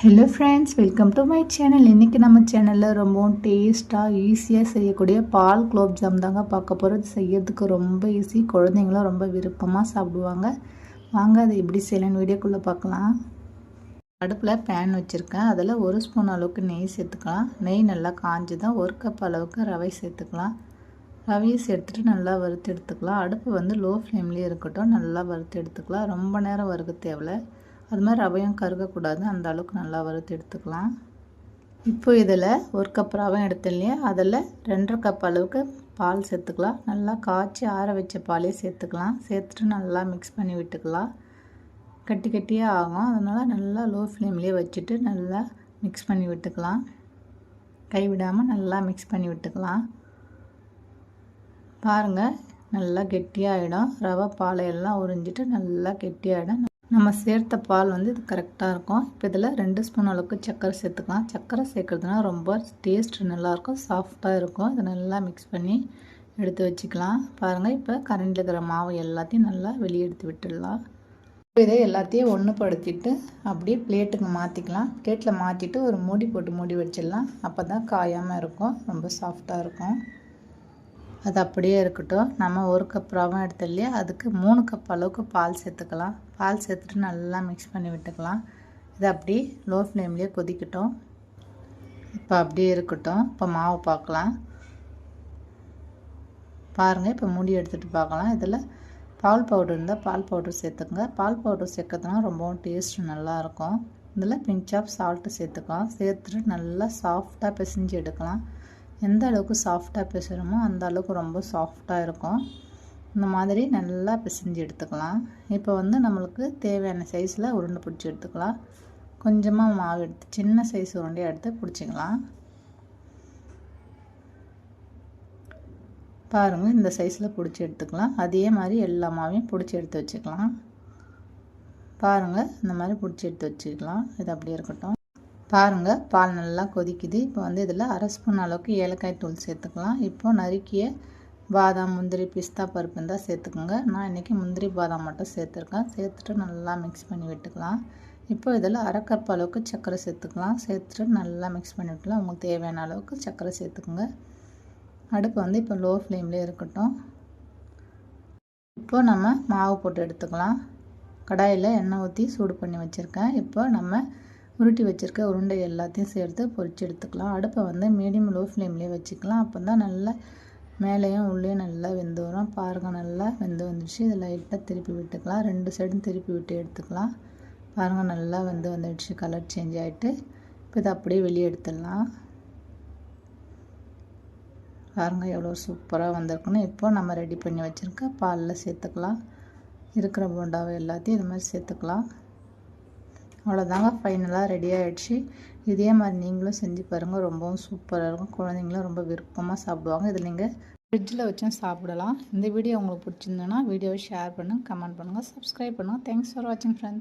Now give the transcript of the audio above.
Hello friends, welcome to my channel. இன்றைக்கி நம்ம சேனலில் ரொம்பவும் டேஸ்ட்டாக ஈஸியாக செய்யக்கூடிய பால் குலோப்ஜாம் தாங்க பார்க்க போகிறது. செய்யறதுக்கு ரொம்ப ஈஸி, குழந்தைங்களும் ரொம்ப விருப்பமாக சாப்பிடுவாங்க. வாங்க அதை எப்படி செய்யலான்னு வீடியோக்குள்ளே பார்க்கலாம். அடுப்பில் பேன் வச்சுருக்கேன். அதில் 1 ஸ்பூன் அளவுக்கு நெய் சேர்த்துக்கலாம். நெய் நல்லா காஞ்சி தான் 1 கப் அளவுக்கு ரவை சேர்த்துக்கலாம். ரவையை சேர்த்துட்டு நல்லா வறுத்து எடுத்துக்கலாம். அடுப்பு லோ ஃப்ளேம்லேயே இருக்கட்டும். நல்லா வறுத்து எடுத்துக்கலாம். ரொம்ப நேரம் வறுக்க தேவையில்லை. அது மாதிரி ரவையும் கருகக்கூடாது, அந்த அளவுக்கு நல்லா வறுத்து எடுத்துக்கலாம். இப்போ இதில் 1 கப் ரவை எடுத்தேன் இல்லையா, அதில் 2.5 கப் அளவுக்கு பால் சேர்த்துக்கலாம். நல்லா காய்ச்சி ஆற வச்ச பாலே சேர்த்துக்கலாம். சேர்த்துட்டு நல்லா மிக்ஸ் பண்ணி விட்டுக்கலாம். கட்டி கட்டியாக ஆகும், அதனால் நல்லா லோ ஃப்ளேம்லேயே வச்சுட்டு நல்லா மிக்ஸ் பண்ணி விட்டுக்கலாம். கைவிடாமல் நல்லா மிக்ஸ் பண்ணி விட்டுக்கலாம். பாருங்கள், நல்லா கெட்டியாகிடும். ரவை பாலை எல்லாம் உறிஞ்சிட்டு நல்லா கெட்டியாகிடும். நம்ம சேர்த்த பால் இது கரெக்டாக இருக்கும். இப்போ இதில் 2 ஸ்பூன் அளவுக்கு சர்க்கரை சேர்த்துக்கலாம். சர்க்கரை சேர்க்குறதுனா ரொம்ப டேஸ்ட் நல்லாயிருக்கும், சாஃப்டாக இருக்கும். இதை நல்லா மிக்ஸ் பண்ணி எடுத்து வச்சுக்கலாம். பாருங்கள், இப்போ கரண்டில் இருக்கிற மாவு எல்லாத்தையும் நல்லா வெளியே எடுத்து விட்டுடலாம். இதை எல்லாத்தையும் ஒன்றுபடுத்திட்டு அப்படியே பிளேட்டுக்கு மாற்றிக்கலாம். பிளேட்டில் மாற்றிட்டு ஒரு மூடி போட்டு மூடி வச்சிடலாம். அப்போ தான் காயாமல் இருக்கும், ரொம்ப சாஃப்டாக இருக்கும். அது அப்படியே இருக்கட்டும். நம்ம 1 கப் ரவை எடுத்து இல்லையா, அதுக்கு 3 கப் அளவுக்கு பால் சேர்த்துக்கலாம். பால் சேர்த்துட்டு நல்லா மிக்ஸ் பண்ணி விட்டுக்கலாம். இது அப்படி லோ ஃப்ளேம்லேயே கொதிக்கட்டும். இப்போ அப்படியே இருக்கட்டும். இப்போ மாவு பார்க்கலாம். பாருங்கள், இப்போ மூடி எடுத்துகிட்டு பார்க்கலாம். இதில் பால் பவுடர் இருந்தால் பால் பவுடர் சேர்த்துக்கங்க. பால் பவுடர் சேர்க்கறதுனா ரொம்பவும் டேஸ்ட் நல்லாயிருக்கும். இதில் பிஞ்ச் ஆஃப் சால்ட்டு சேர்த்துக்கலாம். சேர்த்துட்டு நல்லா சாஃப்டாக பிசைஞ்சு எடுக்கலாம். எந்த அளவுக்கு சாஃப்டாக பிசைகிறோமோ அந்த அளவுக்கு ரொம்ப சாஃப்டாக இருக்கும். இந்த மாதிரி நல்லா பிசைஞ்சு எடுத்துக்கலாம். இப்போ நம்மளுக்கு தேவையான சைஸில் உருண்டை பிடிச்சி எடுத்துக்கலாம். கொஞ்சமாக மாவு எடுத்து சின்ன சைஸ் உருண்டையாக எடுத்து பிடிச்சிக்கலாம். பாருங்கள், இந்த சைஸில் பிடிச்சி எடுத்துக்கலாம். அதே மாதிரி எல்லா மாவையும் பிடிச்சி எடுத்து வச்சுக்கலாம். பாருங்கள், இந்த மாதிரி பிடிச்சி எடுத்து வச்சுக்கலாம். இது அப்படியே இருக்கட்டும். பாருங்கள், பால் நல்லா கொதிக்குது. இப்போ இதில் 1/2 ஸ்பூன் அளவுக்கு ஏலக்காய் தூள் சேர்த்துக்கலாம். இப்போ நறுக்கிய பாதாம், முந்திரி, பிஸ்தா பருப்பு இருந்தால் சேர்த்துக்கோங்க. நான் இன்றைக்கி முந்திரி பாதாம் மட்டும் சேர்த்துருக்கேன். சேர்த்துட்டு நல்லா மிக்ஸ் பண்ணி விட்டுக்கலாம். இப்போ இதில் 1/2 கப் அளவுக்கு சர்க்கரை சேர்த்துக்கலாம். சேர்த்துட்டு நல்லா மிக்ஸ் பண்ணி விட்டுக்கலாம். உங்களுக்கு தேவையான அளவுக்கு சர்க்கரை சேர்த்துக்கோங்க. அடுப்பு இப்போ லோ ஃப்ளேம்லேயே இருக்கட்டும். இப்போ நம்ம மாவு போட்டு எடுத்துக்கலாம். கடாயில் எண்ணெய் ஊற்றி சூடு பண்ணி வச்சுருக்கேன். இப்போ நம்ம உருட்டி வச்சுருக்க உருண்டை எல்லாத்தையும் சேர்த்து பொரிச்சு எடுத்துக்கலாம். அடுப்பை மீடியம் லோ ஃப்ளேம்லேயே வச்சுக்கலாம். அப்போ தான் நல்லா மேலேயும் உள்ளேயும் நல்லா வெந்து வரும். பாருங்கள், நல்லா வெந்து வந்துடுச்சு. இதை லைட்டாக திருப்பி விட்டுக்கலாம். 2 சைடும் திருப்பி விட்டு எடுத்துக்கலாம். பாருங்கள், நல்லா வந்துடுச்சு. கலர் சேஞ்ச் ஆகிட்டு இப்போ இதை அப்படியே வெளியே எடுத்துடலாம். பாருங்கள், எவ்வளோ சூப்பராக வந்திருக்குன்னு. இப்போ நம்ம ரெடி பண்ணி வச்சுருக்க பாலில் சேர்த்துக்கலாம். இருக்கிற போண்டாவை எல்லாத்தையும் இது மாதிரி சேர்த்துக்கலாம். அவ்வளோதாங்க, ஃபைனலாக ரெடி ஆகிடுச்சு. இதே மாதிரி நீங்களும் செஞ்சு பாருங்கள், ரொம்பவும் சூப்பராக இருக்கும். குழந்தைங்களும் ரொம்ப விருப்பமாக சாப்பிடுவாங்க. இதில் நீங்கள் ஃப்ரிட்ஜில் வச்சும் சாப்பிடலாம். இந்த வீடியோ உங்களுக்கு பிடிச்சிருந்ததுன்னா வீடியோவை ஷேர் பண்ணுங்கள், கமெண்ட் பண்ணுங்கள், சப்ஸ்கிரைப் பண்ணுங்கள். தேங்க்ஸ் ஃபார் வாட்சிங் ஃப்ரெண்ட்ஸ்.